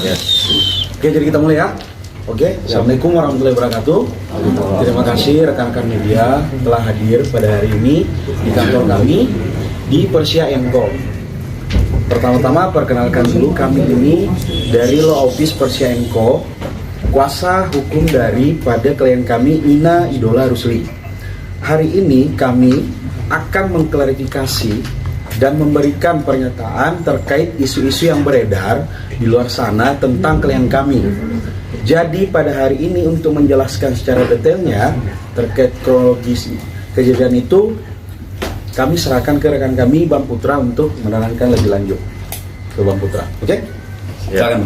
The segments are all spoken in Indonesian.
Ya. Oke, jadi kita mulai ya. Oke, Assalamualaikum warahmatullahi wabarakatuh. Terima kasih rekan-rekan media telah hadir pada hari ini di kantor kami di Persia & Co. Pertama-tama perkenalkan dulu, kami ini dari Law Office Persia & Co, kuasa hukum daripada klien kami Ina Idola Rusli. Hari ini kami akan mengklarifikasi dan memberikan pernyataan terkait isu-isu yang beredar di luar sana tentang klien kami. Jadi pada hari ini untuk menjelaskan secara detailnya terkait kronologis kejadian itu, kami serahkan ke rekan kami Bang Putra untuk menerangkan lebih lanjut. Ke Bang Putra, oke? Ya. Silakan.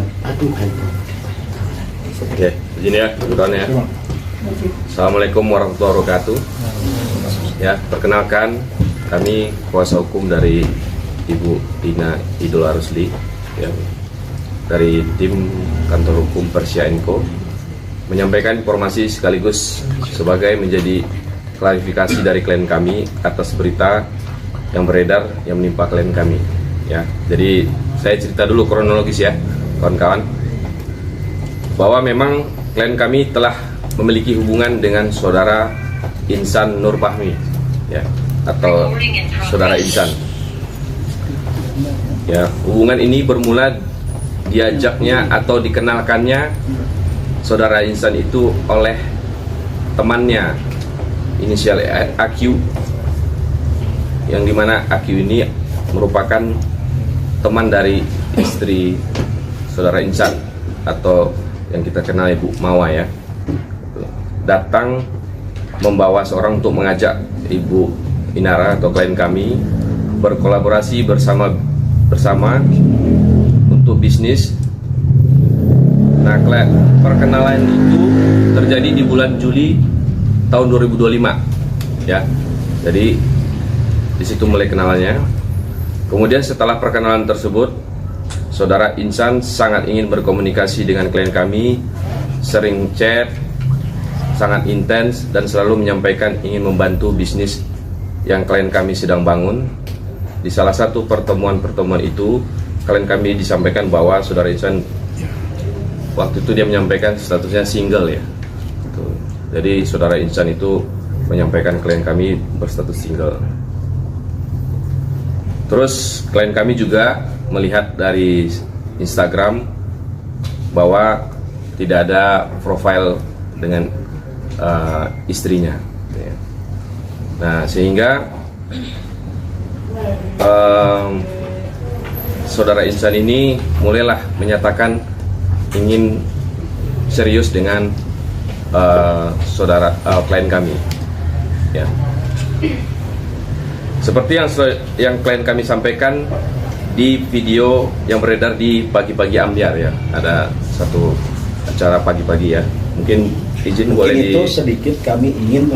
Oke, izin ya, kebetulan ya. Assalamualaikum warahmatullahi wabarakatuh. Ya, perkenalkan kami kuasa hukum dari Ibu Ina Idola Rusli, ya, dari tim kantor hukum Persia & Co, menyampaikan informasi sekaligus sebagai menjadi klarifikasi dari klien kami atas berita yang beredar yang menimpa klien kami. Ya, jadi saya cerita dulu kronologis ya, kawan-kawan, bahwa memang klien kami telah memiliki hubungan dengan saudara Insan Nur Fahmi, ya, atau saudara Insan. Ya, hubungan ini bermula diajaknya atau dikenalkannya saudara Insan itu oleh temannya inisial AQ, yang dimana AQ ini merupakan teman dari istri saudara Insan atau yang kita kenal Ibu Mawa, ya, datang membawa seorang untuk mengajak Ibu Inara atau klien kami berkolaborasi bersama untuk bisnis. Nah, perkenalan itu terjadi di bulan Juli tahun 2025, ya. Jadi di situ mulai kenalannya. Kemudian setelah perkenalan tersebut, saudara Insan sangat ingin berkomunikasi dengan klien kami, sering chat, sangat intens, dan selalu menyampaikan ingin membantu bisnis yang klien kami sedang bangun. Di salah satu pertemuan itu, klien kami disampaikan bahwa saudara Insan waktu itu dia menyampaikan statusnya single, ya. Jadi saudara Insan itu menyampaikan klien kami berstatus single. Terus klien kami juga melihat dari Instagram bahwa tidak ada profil dengan istrinya. Nah, sehingga saudara Insan ini mulailah menyatakan ingin serius dengan klien kami, ya. Seperti yang klien kami sampaikan di video yang beredar di Pagi-Pagi Ambyar, ya, ada satu acara pagi-pagi, ya. Mungkin izin boleh itu sedikit kami ingin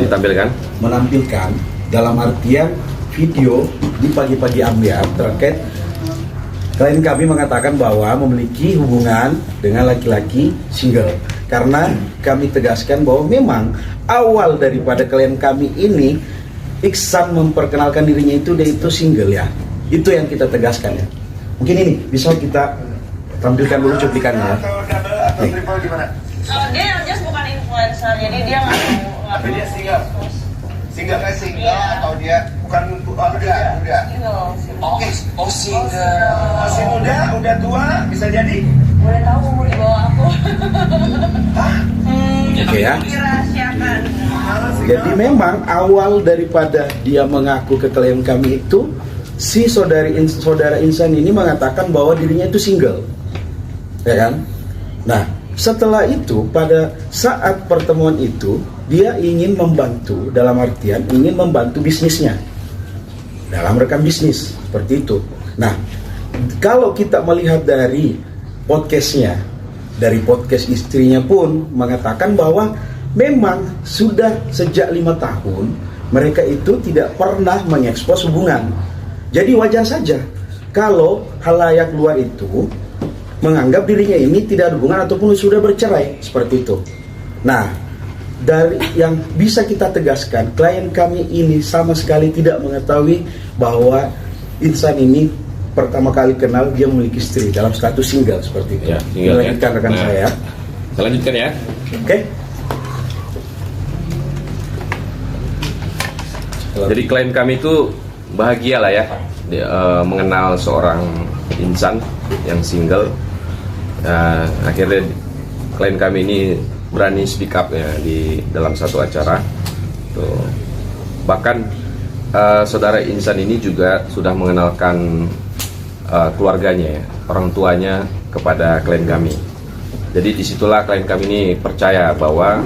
menampilkan dalam artian video di Pagi-Pagi Ambyar terkait klien kami mengatakan bahwa memiliki hubungan dengan laki-laki single. Karena kami tegaskan bahwa memang awal daripada klien kami ini Iksan memperkenalkan dirinya itu dia itu single, ya. Itu yang kita tegaskan, ya. Mungkin ini bisa kita tampilkan dulu cuplikannya, ya. Dia just bukan influencer, jadi dia nggak dia single. Single kan single, yeah. Atau dia bukan udah. Oke, single. Masih muda, udah tua, bisa jadi. Boleh tahu umur di bawah aku. Oke, ya. Dirahasiakan. Jadi memang awal daripada dia mengaku ke klien kami itu, si saudara Insan ini mengatakan bahwa dirinya itu single, ya kan? Nah, setelah itu pada saat pertemuan itu dia ingin membantu, dalam artian ingin membantu bisnisnya dalam rekam bisnis seperti itu. Nah, kalau kita melihat dari podcastnya, dari podcast istrinya pun mengatakan bahwa memang sudah sejak 5 tahun mereka itu tidak pernah mengekspos hubungan. Jadi wajar saja kalau halayak luar itu menganggap dirinya ini tidak ada hubungan ataupun sudah bercerai seperti itu. Nah, dari yang bisa kita tegaskan, klien kami ini sama sekali tidak mengetahui bahwa Insan ini pertama kali kenal dia memiliki istri dalam status single seperti itu. Ya, single, Lanjutkan ya. rekan Nah. saya. Saya lanjutkan ya. Oke. Jadi klien kami itu bahagia lah ya mengenal seorang insan yang single. Akhirnya klien kami ini berani speak up ya di dalam satu acara. Tuh. Bahkan saudara insan ini juga sudah mengenalkan keluarganya ya, orang tuanya kepada klien kami. Jadi disitulah klien kami ini percaya bahwa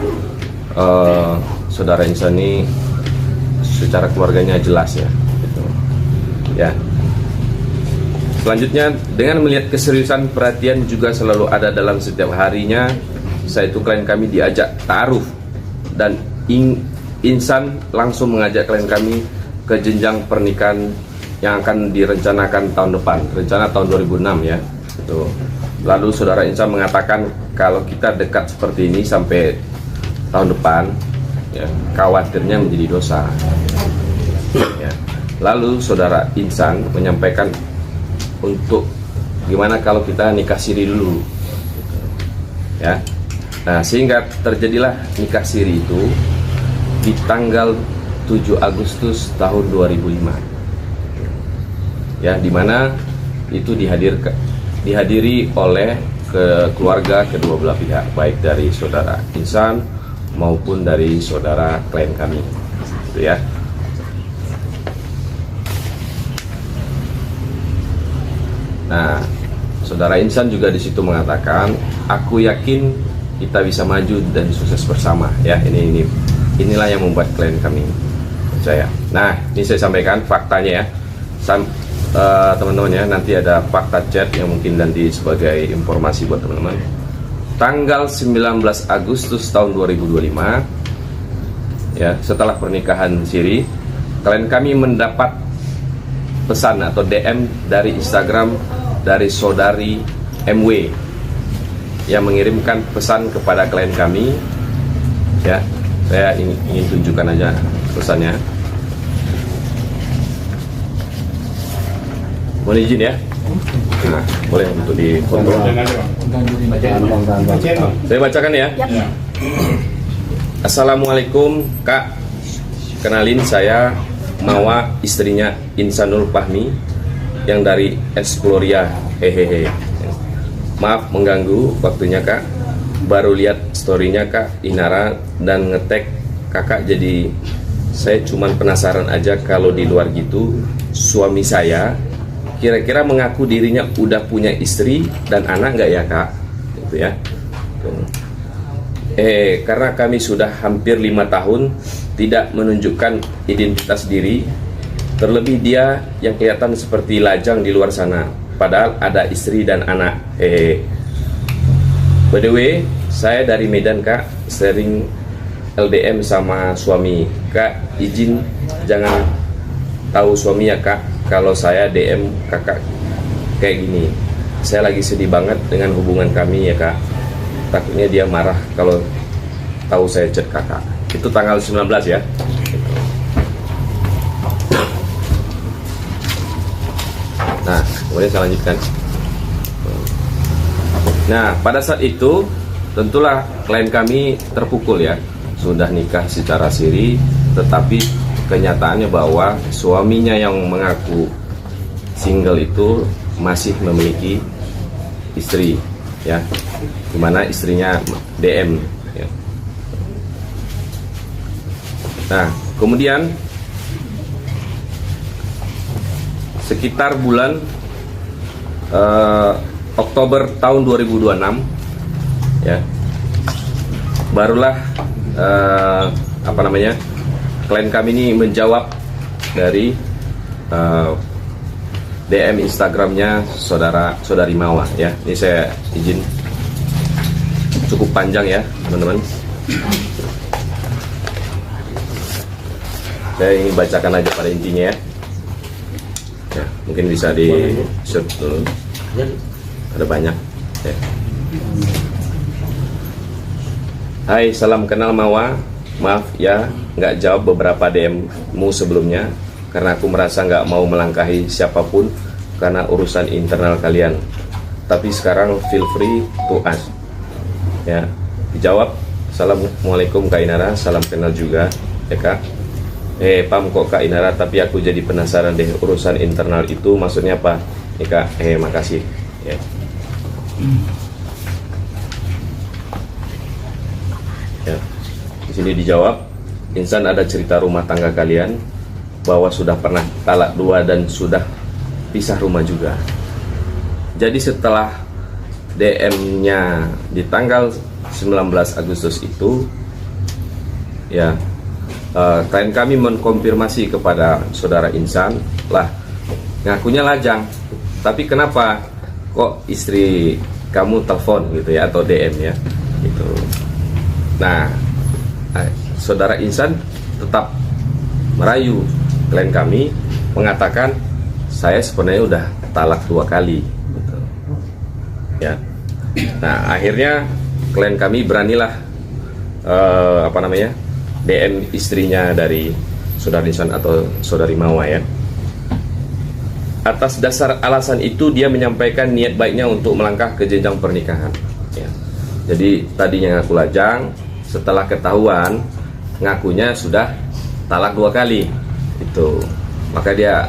saudara insan ini secara keluarganya jelas ya, gitu. Ya. Selanjutnya, dengan melihat keseriusan perhatian juga selalu ada dalam setiap harinya, saya itu klien kami diajak ta'aruf dan insan langsung mengajak klien kami ke jenjang pernikahan yang akan direncanakan tahun depan, rencana tahun 2006 ya. Gitu. Lalu saudara insan mengatakan kalau kita dekat seperti ini sampai tahun depan, ya, khawatirnya menjadi dosa. Ya. Lalu saudara insan menyampaikan untuk gimana kalau kita nikah siri dulu, ya. Nah, sehingga terjadilah nikah siri itu di tanggal 7 Agustus tahun 2005, ya, dimana itu dihadiri oleh keluarga kedua belah pihak, baik dari saudara insan maupun dari saudara klien kami, gitu ya. Nah, saudara insan juga di situ mengatakan, aku yakin kita bisa maju dan sukses bersama. Ya, inilah yang membuat klien kami percaya. Nah, ini saya sampaikan faktanya ya, teman-teman ya. Nanti ada fakta chat yang mungkin nanti sebagai informasi buat teman-teman. Tanggal 19 Agustus tahun 2025, ya, setelah pernikahan siri, klien kami mendapat pesan atau DM dari Instagram dari saudari MW yang mengirimkan pesan kepada klien kami, ya. Saya ingin tunjukkan aja pesannya. Mohon izin ya. Nah, boleh untuk difoto. Saya bacakan ya. Assalamualaikum Kak, kenalin saya Mawa, istrinya Insanul Fahmi yang dari Exploria. Hehehe. Maaf mengganggu waktunya Kak. Baru lihat storynya Kak Inara dan ngetek Kakak, jadi saya cuman penasaran aja kalau di luar gitu suami saya kira-kira mengaku dirinya udah punya istri dan anak nggak ya Kak? Gitu ya. Karena kami sudah hampir 5 tahun tidak menunjukkan identitas diri, terlebih dia yang kelihatan seperti lajang di luar sana, padahal ada istri dan anak. By the way, saya dari Medan Kak, sering LDM sama suami. Kak, izin jangan tahu suami ya Kak kalau saya DM Kakak kayak gini. Saya lagi sedih banget dengan hubungan kami ya Kak. Takutnya dia marah kalau tahu saya chat Kakak. Itu tanggal 19 ya. Nah, kemudian saya lanjutkan. Nah, pada saat itu tentulah klien kami terpukul ya. Sudah nikah secara siri, tetapi kenyataannya bahwa suaminya yang mengaku single itu masih memiliki istri, ya, dimana istrinya DM, ya. Nah, kemudian sekitar bulan Oktober tahun 2026, ya, barulah klien kami ini menjawab dari DM Instagramnya saudari Mawa ya. Ini saya izin, cukup panjang ya teman-teman. Saya ingin bacakan aja pada intinya ya. Ya, mungkin bisa di shoot dulu. Ada banyak ya. Hai, salam kenal Mawa. Maaf ya, nggak jawab beberapa DM-mu sebelumnya karena aku merasa nggak mau melangkahi siapapun karena urusan internal kalian. Tapi sekarang feel free to ask. Ya, dijawab. Assalamualaikum Kak Inara, salam kenal juga ya Kak. Pam kok Kak Inara, tapi aku jadi penasaran deh, urusan internal itu maksudnya apa? Ya Kak, makasih ya. Ya, di sini dijawab, Insan ada cerita rumah tangga kalian bahwa sudah pernah talak 2 dan sudah pisah rumah juga. Jadi setelah DM-nya di tanggal 19 Agustus itu, ya klien kami mengkonfirmasi kepada saudara Insan, lah ngakunya lajang, tapi kenapa kok istri kamu telepon gitu ya, atau DM ya gitu. Nah, saudara Insan tetap merayu klien kami, mengatakan saya sebenarnya udah talak 2 kali gitu. Ya. Nah, akhirnya klien kami beranilah DM istrinya dari saudara Insan atau saudari Mawa ya. Atas dasar alasan itu dia menyampaikan niat baiknya untuk melangkah ke jenjang pernikahan ya. Jadi tadinya ngaku lajang, setelah ketahuan ngakunya sudah talak 2 kali itu, maka dia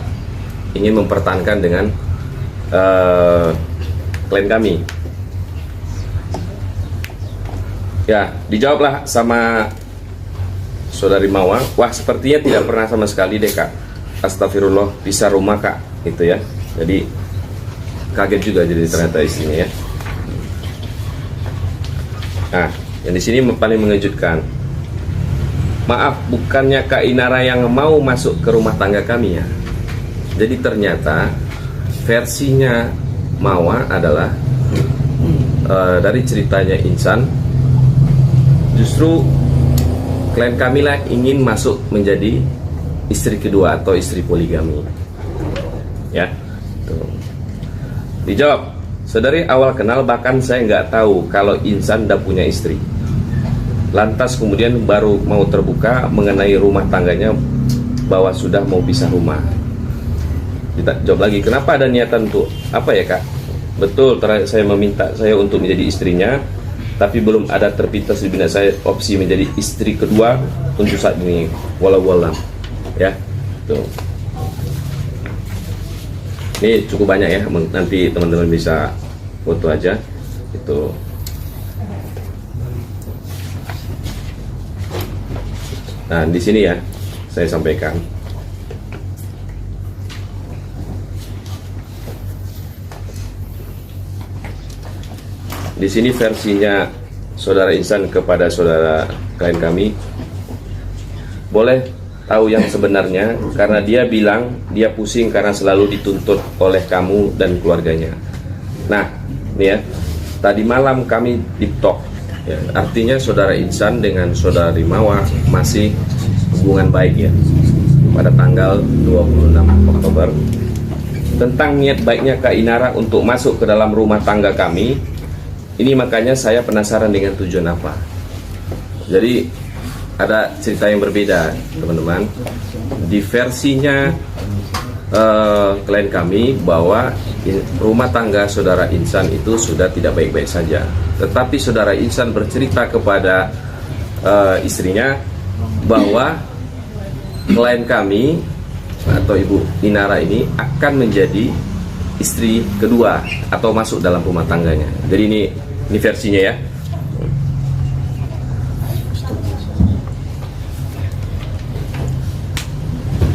ingin mempertahankan dengan klien kami. Ya, dijawablah sama saudari Mawa, wah sepertinya tidak pernah sama sekali deh Kak, astagfirullah, pisah rumah Kak gitu ya. Jadi kaget juga jadi ternyata istrinya ya. Nah, yang di sini paling mengejutkan, maaf, bukannya Kak Inara yang mau masuk ke rumah tangga kami ya. Jadi ternyata versinya Mawa adalah dari ceritanya Insan, justru klien kami lah ingin masuk menjadi istri kedua atau istri poligami ya. Tuh. Dijawab, saudari awal kenal bahkan saya nggak tahu kalau Insan udah punya istri. Lantas kemudian baru mau terbuka mengenai rumah tangganya bahwa sudah mau pisah rumah. Kita jawab lagi, kenapa ada niatan untuk apa ya Kak? Betul, saya meminta saya untuk menjadi istrinya, tapi belum ada terpintas di benak saya opsi menjadi istri kedua untuk saat ini. Walau ya. Tuh. Ini cukup banyak ya, nanti teman-teman bisa foto aja itu. Nah, di sini ya saya sampaikan. Di sini versinya saudara Insan kepada saudara klien kami. Boleh tahu yang sebenarnya, karena dia bilang dia pusing karena selalu dituntut oleh kamu dan keluarganya. Nah, ini ya, tadi malam kami deep talk ya, artinya saudara Insan dengan saudari Mawa masih hubungan baik ya, pada tanggal 26 Oktober, tentang niat baiknya Kak Inara untuk masuk ke dalam rumah tangga kami. Ini makanya saya penasaran dengan tujuan apa. Jadi ada cerita yang berbeda teman-teman. Di versinya klien kami bahwa rumah tangga saudara Insan itu sudah tidak baik-baik saja. Tetapi saudara Insan bercerita kepada istrinya bahwa klien kami atau Ibu Inara ini akan menjadi istri kedua atau masuk dalam rumah tangganya. Jadi ini versinya ya.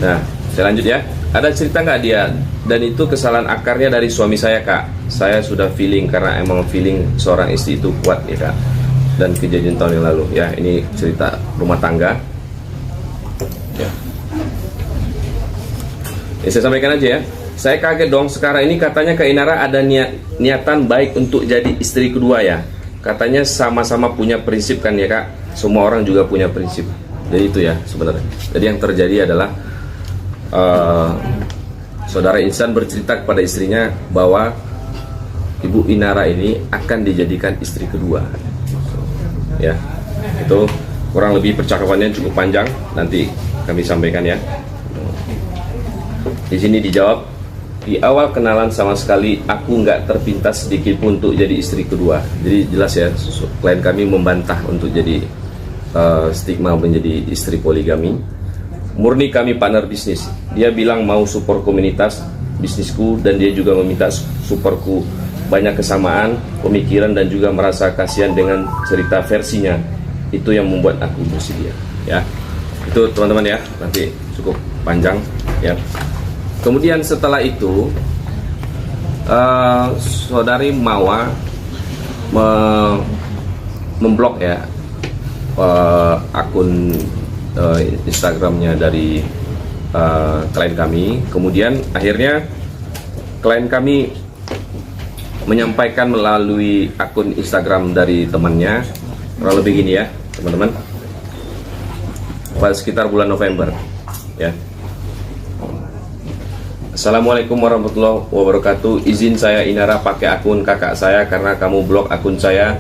Nah, saya lanjut ya. Ada cerita nggak dia? Dan itu kesalahan akarnya dari suami saya Kak. Saya sudah feeling, karena emang feeling seorang istri itu kuat ya Kak. Dan kejadian tahun yang lalu ya. Ini cerita rumah tangga. Ya. Saya sampaikan aja ya. Saya kaget dong, sekarang ini katanya Kak Inara ada niatan baik untuk jadi istri kedua ya. Katanya sama-sama punya prinsip kan ya Kak. Semua orang juga punya prinsip. Jadi itu ya sebenarnya. Jadi yang terjadi adalah saudara Insan bercerita kepada istrinya bahwa Ibu Inara ini akan dijadikan istri kedua. Ya, itu kurang lebih percakapannya cukup panjang. Nanti kami sampaikan ya. Di sini dijawab, di awal kenalan sama sekali aku nggak terpintas sedikit pun untuk jadi istri kedua. Jadi jelas ya, klien kami membantah untuk jadi stigma menjadi istri poligami. Murni kami partner bisnis. Dia bilang mau support komunitas bisnisku, dan dia juga meminta supportku. Banyak kesamaan pemikiran dan juga merasa kasihan dengan cerita versinya. Itu yang membuat aku bersedia. Ya, itu teman-teman ya, nanti cukup panjang ya. Kemudian setelah itu saudari Mawa memblok ya akun Instagramnya dari klien kami. Kemudian akhirnya klien kami menyampaikan melalui akun Instagram dari temannya, kurang lebih gini ya teman-teman, pada sekitar bulan November ya. Assalamualaikum warahmatullahi wabarakatuh. Izin saya Inara pakai akun kakak saya karena kamu blok akun saya.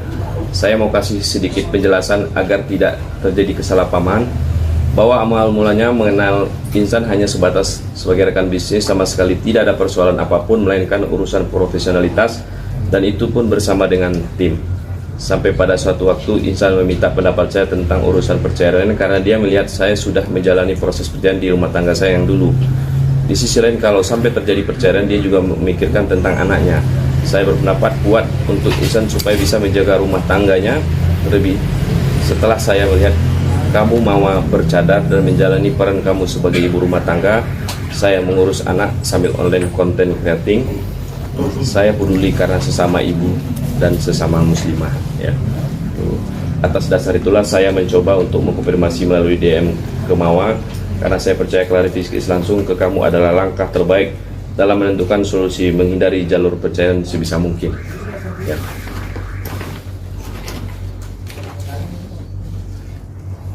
Saya mau kasih sedikit penjelasan agar tidak terjadi kesalahpahaman, bahwa awal mulanya mengenal Insan hanya sebatas sebagai rekan bisnis, sama sekali tidak ada persoalan apapun melainkan urusan profesionalitas, dan itu pun bersama dengan tim. Sampai pada suatu waktu Insan meminta pendapat saya tentang urusan perceraian karena dia melihat saya sudah menjalani proses perceraian di rumah tangga saya yang dulu. Di sisi lain, kalau sampai terjadi perceraian, dia juga memikirkan tentang anaknya. Saya berpendapat kuat untuk Insan supaya bisa menjaga rumah tangganya lebih. Setelah saya melihat kamu mau bercadar dan menjalani peran kamu sebagai ibu rumah tangga, saya mengurus anak sambil online content creating. Saya peduli karena sesama ibu dan sesama muslimah ya. Atas dasar itulah saya mencoba untuk mengkonfirmasi melalui DM ke Mawa, karena saya percaya klarifikasi langsung ke kamu adalah langkah terbaik dalam menentukan solusi menghindari jalur perceraian sebisa mungkin ya.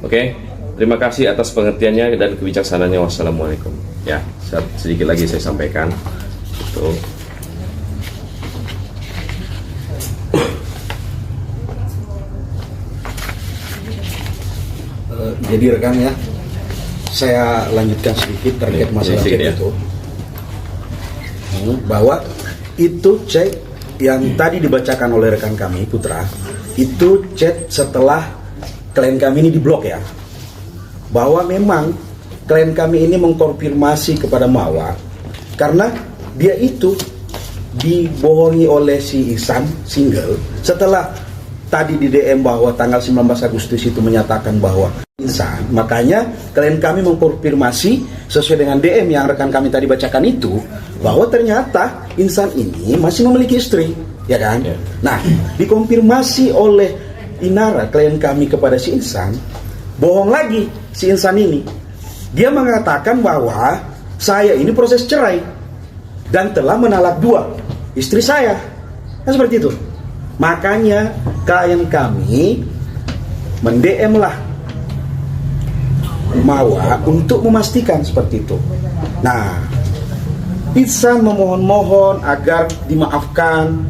Oke, terima kasih atas pengertiannya dan kebijaksanaannya. Wassalamualaikum. Ya, sedikit lagi saya sampaikan. Itu. Jadi rekan ya, saya lanjutkan sedikit terkait masalah chat ya. itu. Bahwa itu chat yang tadi dibacakan oleh rekan kami Putra, itu chat setelah klien kami ini diblok ya. Bahwa memang klien kami ini mengkonfirmasi kepada Mawa karena dia itu dibohongi oleh si Ihsan single. Setelah tadi di DM bahwa tanggal 19 Agustus itu menyatakan bahwa Ihsan, makanya klien kami mengkonfirmasi sesuai dengan DM yang rekan kami tadi bacakan itu, bahwa ternyata Ihsan ini masih memiliki istri, ya kan? Yeah. Nah, dikonfirmasi oleh Inara klien kami kepada si Ihsan, bohong lagi si Ihsan ini. Dia mengatakan bahwa saya ini proses cerai dan telah menalak 2 istri saya. Nah, seperti itu. Makanya klien kami mend-DM lah Mawa untuk memastikan seperti itu. Nah, Ihsan memohon-mohon agar dimaafkan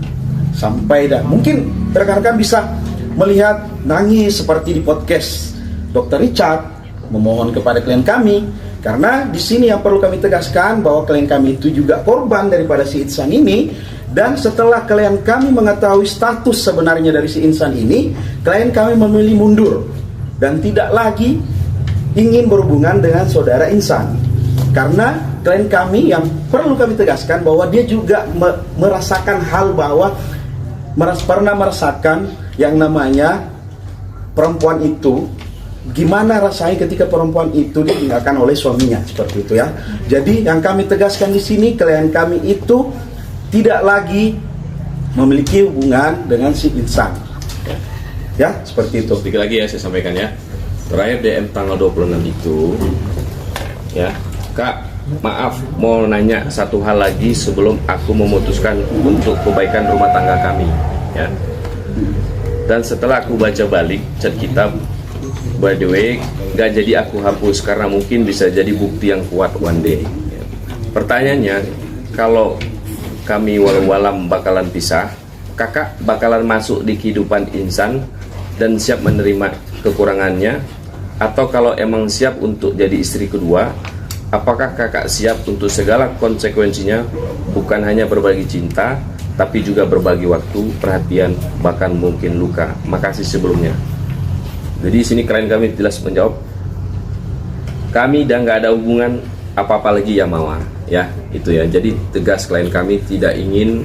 sampai dan mungkin rekan-rekan bisa melihat nangis seperti di podcast Dr. Richard memohon kepada klien kami, karena di sini yang perlu kami tegaskan bahwa klien kami itu juga korban daripada si Ihsan ini. Dan setelah klien kami mengetahui status sebenarnya dari si Ihsan ini, klien kami memilih mundur dan tidak lagi ingin berhubungan dengan saudara Ihsan. Karena klien kami yang perlu kami tegaskan bahwa dia juga merasakan hal bahwa pernah merasakan yang namanya perempuan itu, gimana rasanya ketika perempuan itu ditinggalkan oleh suaminya, seperti itu ya. Jadi yang kami tegaskan di sini, klien kami itu tidak lagi memiliki hubungan dengan si Ihsan. Ya, seperti itu. Sedikit lagi ya saya sampaikan ya. Terakhir DM tanggal 26 itu ya, Kak, maaf mau nanya satu hal lagi sebelum aku memutuskan untuk kebaikan rumah tangga kami ya. Dan setelah aku baca balik chat kita, by the way, gak jadi aku hapus karena mungkin bisa jadi bukti yang kuat one day ya. Pertanyaannya, kalau kami walau-walam bakalan pisah, kakak bakalan masuk di kehidupan Ihsan dan siap menerima kekurangannya, atau kalau emang siap untuk jadi istri kedua, apakah kakak siap untuk segala konsekuensinya, bukan hanya berbagi cinta, tapi juga berbagi waktu, perhatian, bahkan mungkin luka. Makasih sebelumnya. Jadi sini klien kami jelas menjawab, kami dan nggak ada hubungan apa-apa lagi ya Mawar, ya itu ya. Jadi tegas klien kami tidak ingin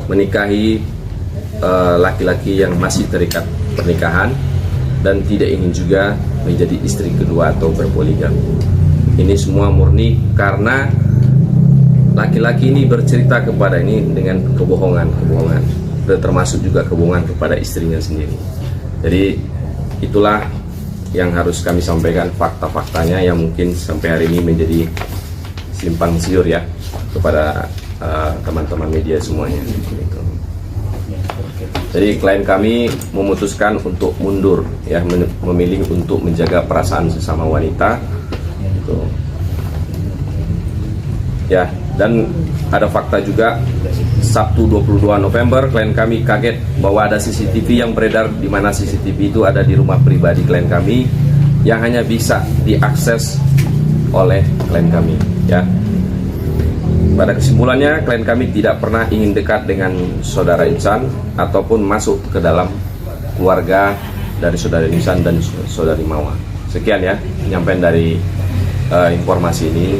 menikahi laki-laki yang masih terikat pernikahan dan tidak ingin juga menjadi istri kedua atau berpoligami. Ini semua murni karena laki-laki ini bercerita kepada ini dengan kebohongan, termasuk juga kebohongan kepada istrinya sendiri. Jadi itulah yang harus kami sampaikan, fakta-faktanya yang mungkin sampai hari ini menjadi simpang siur ya kepada teman-teman media semuanya. Jadi klien kami memutuskan untuk mundur, ya, memilih untuk menjaga perasaan sesama wanita. Ya, dan ada fakta juga, Sabtu 22 November klien kami kaget bahwa ada CCTV yang beredar, di mana CCTV itu ada di rumah pribadi klien kami yang hanya bisa diakses oleh klien kami, ya. Pada kesimpulannya, klien kami tidak pernah ingin dekat dengan saudara Insan ataupun masuk ke dalam keluarga dari saudara Insan dan saudari Mawar. Sekian ya penyampaian dari informasi ini.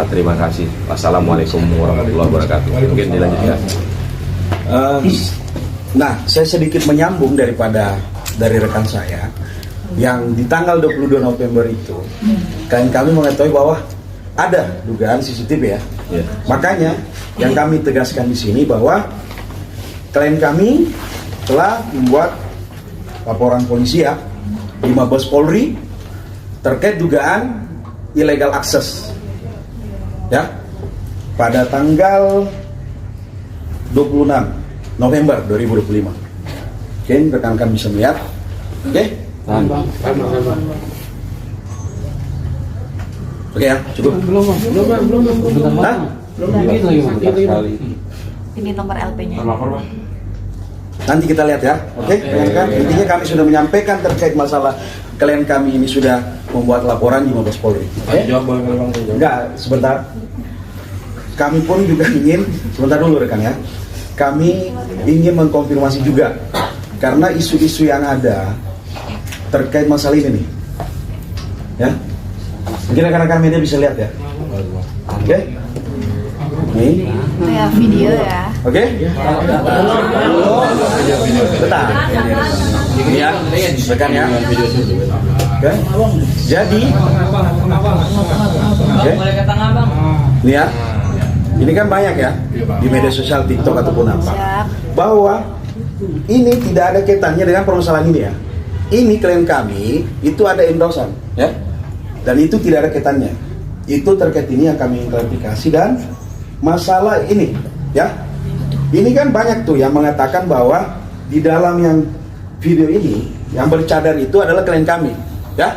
Terima kasih. Wassalamualaikum warahmatullahi wabarakatuh. Mungkin dilanjutkan. Nah, saya sedikit menyambung dari rekan saya yang di tanggal 22 November itu klien kami mengetahui bahwa ada dugaan CCTV ya. Makanya yang kami tegaskan di sini bahwa klien kami telah membuat laporan polisi ya di Mabes Polri terkait dugaan illegal access ya pada tanggal 26 November 2025. Oke, rekan-rekan bisa melihat. Oke. Oke ya, cukup. Belum. Ini nomor LP-nya. Nanti kita lihat ya. Oke, rekan-rekan. Intinya kami sudah menyampaikan terkait masalah klien kami ini sudah membuat laporan di Mabes Polri. Enggak, sebentar. Kami pun juga ingin, sebentar dulu rekan ya. Kami ingin mengkonfirmasi juga karena isu-isu yang ada terkait masalah ini nih. Ya. Mungkin rekan-rekan media bisa lihat ya. Oke. Nih. Itu ya video ya. Oke. Bentar. Ini ya, rekan ya. Oke. Jadi, oke. Ini ya. Ini kan banyak ya di media sosial, TikTok ataupun apa, bahwa ini tidak ada kaitannya dengan permasalahan ini ya. Ini klien kami itu ada endorsan ya. Dan itu tidak ada kaitannya. Itu terkait ini yang kami klarifikasi. Dan masalah ini ya, ini kan banyak tuh yang mengatakan bahwa di dalam yang video ini yang bercadar itu adalah klien kami ya.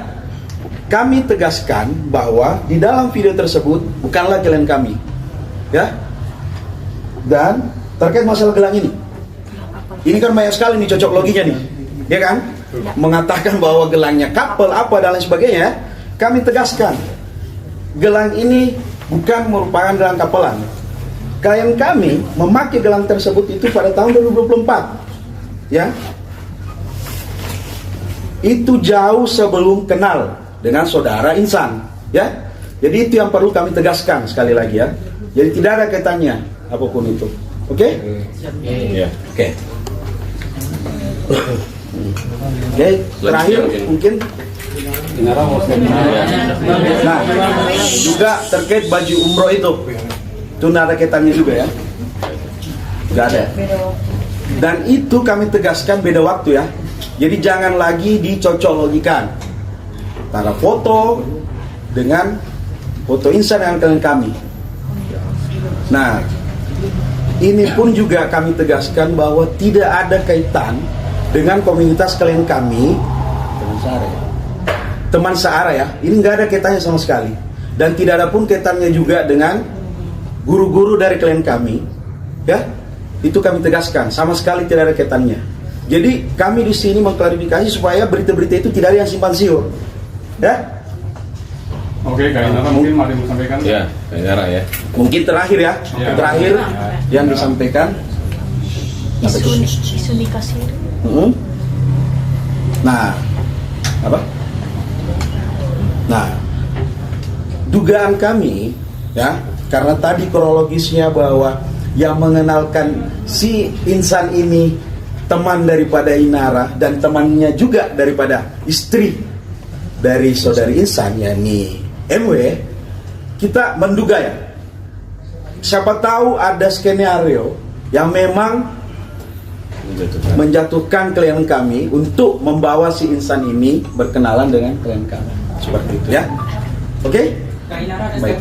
Kami tegaskan bahwa di dalam video tersebut bukanlah klien kami ya. Dan terkait masalah gelang ini kan banyak sekali nih cocok loginya nih ya kan, mengatakan bahwa gelangnya couple apa dan lain sebagainya ya. Kami tegaskan, gelang ini bukan merupakan gelang kapelan. Klien kami memakai gelang tersebut itu pada tahun 2024. Ya. Itu jauh sebelum kenal dengan saudara Insan, ya. Jadi itu yang perlu kami tegaskan sekali lagi ya. Jadi tidak ada kaitannya apapun itu. Oke? Iya. Oke. Oke, terakhir mungkin nah, juga terkait baju umroh itu ada kaitannya juga ya. Nggak ada. Dan itu kami tegaskan beda waktu ya. Jadi jangan lagi dicocok-logikan antara foto dengan foto Insan dengan klien kami. Nah, ini pun juga kami tegaskan bahwa tidak ada kaitan dengan komunitas klien kami teman searah ya. Ini nggak ada kaitannya sama sekali. Dan tidak ada pun kaitannya juga dengan guru-guru dari klien kami ya. Itu kami tegaskan, sama sekali tidak ada kaitannya. Jadi kami di sini mengklarifikasi supaya berita-berita itu tidak ada yang simpang siur ya. Oke, Kak Inara mungkin mari disampaikan. Ya, Kak Inara ya. Mungkin terakhir ya, Ya. terakhir yang disampaikan. Isu nikah siri. Mm-mm. Nah, apa? Nah, dugaan kami ya, karena tadi kronologisnya bahwa yang mengenalkan si Insan ini teman daripada Inara dan temannya juga daripada istri dari saudari Insan, yakni MW, kita menduga ya, siapa tahu ada skenario yang memang menjatuhkan klien kami untuk membawa si Insan ini berkenalan dengan klien kami, seperti itu ya. Oke? Baik.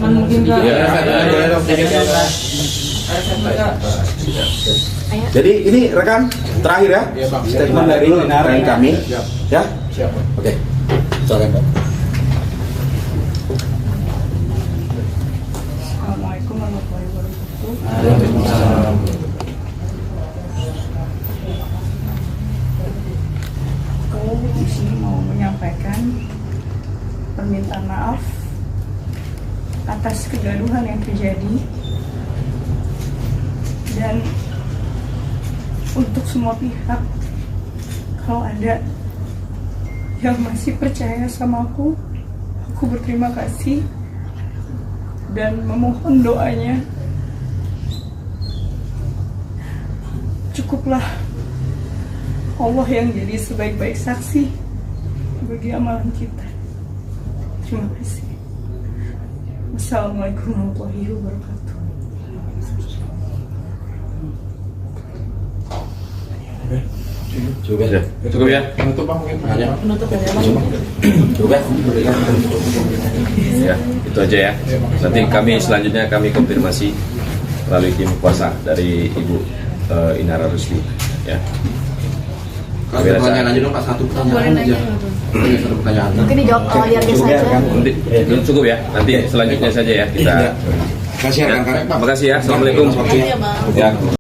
Jadi ini rekan terakhir ya, statement dari klien kami ya. Oke. Silakan Pak. Assalamualaikum warahmatullahi wabarakatuh. Aku di sini mau menyampaikan permintaan maaf atas kegaduhan yang terjadi, dan untuk semua pihak, kalau ada yang masih percaya sama aku berterima kasih dan memohon doanya. Cukuplah Allah yang jadi sebaik-baik saksi bagi amalan kita. Terima kasih. Wassalamualaikum warahmatullahi wabarakatuh. Cukup Ya, cukup ya. Penutup Pak mungkin. Cukup ya. Ya, itu aja ya. Nanti kami selanjutnya kami konfirmasi melalui tim kuasa dari Ibu Inara Rusli ya. Kalau ada pertanyaan aja dong Pak, satu pertanyaan aja. Satu pertanyaan. Mungkin dijawab Yarga Cukup ya, saja. rekan. Belum cukup ya. Nanti selanjutnya saja ya kita. Kasih ya, Ya, rekan-rekan. makasih ya. Assalamualaikum. Iya, Bang. Ya.